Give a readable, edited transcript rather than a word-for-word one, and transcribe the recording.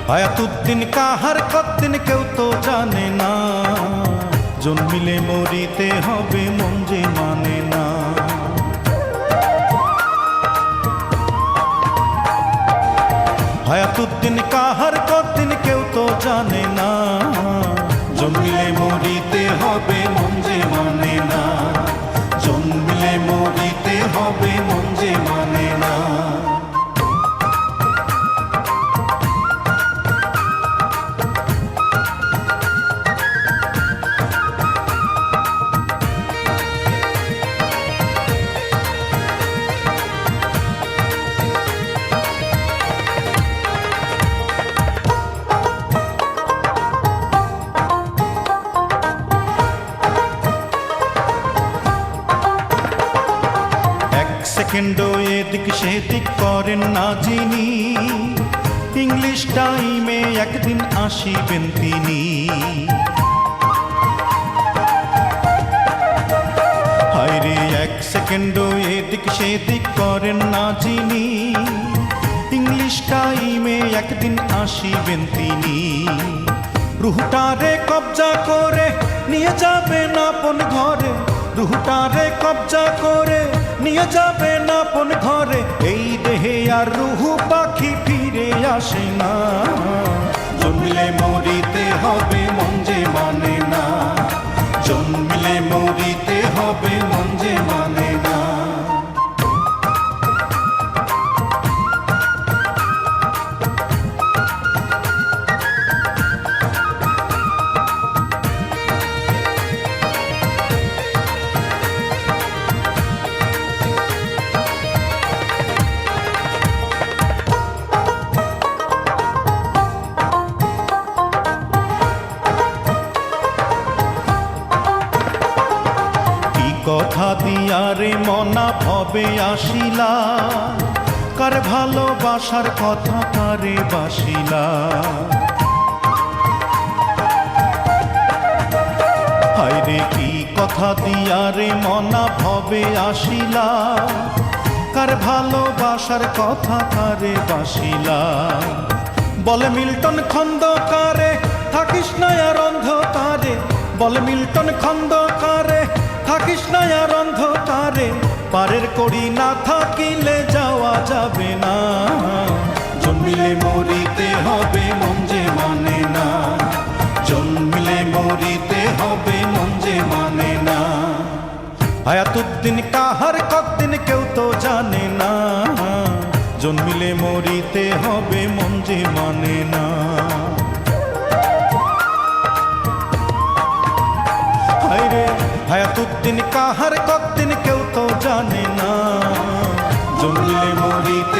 হায়াতুদ্দিন কাহার কতদিন কেউ তো জানে না, জন্মিলে মরিতে হবে মন যে মানে না। হায়াতুদ্দিন কাহার কতদিন কেউ তো জানে না, জন্মিলে মরিতে হবে মন যে মানে না, জন্মিলে মরিতে হবে মন যে মানে না। সেকেন্ডও এদিক সেদিক করেন না যিনি, ইংলিশ টাইমে একদিন আসিবেন তিনি। হায়রে এক সেকেন্ডও এদিক সেদিক করেন না যিনি, ইংলিশ টাইমে একদিন আসিবেন তিনি। রুহটারে কবজা করে নিয়ে যাবেন আপন ঘরে, রুহটারে কবজা করে নিয়ে যাবেন আপন ঘরে। এই দেহে আর রুহু পাখি ফিরে আসে না, জন্মিলে মরিতে হবে মন যে মানে না, জন্মিলে মরিতে হবে মন যে মানে না। কথা দিয়ারে মনা ভবে আসিলা, কার ভালোবাসার কথা কারে বাসিলা। হায়রে কি কথা দিয়ারে মনা ভবে আসিলা, কার ভালোবাসার কথা কারে বাসিলা। বলে মিল্টন খন্দকারে থাকিস না আর অন্ধকারে, বলে মিল্টন খন্দকারে থাকিস না আর অন্ধকারে। পারের কড়ি না থাকিলে যাওয়া যাবে না, জন্মিলে মরিতে হবে মন যে মানে না, জন্মিলে মরিতে হবে মন যে মানে না। হায়াতুদ্দিন কাহার কতদিন কেউ তো জানে না, জন্মিলে মরিতে হবে মন যে মানে না। হায়রে হায়াতুদ্দিন কাহার কতদিন কেউ তো জানে না, জন্মিলে মরিতে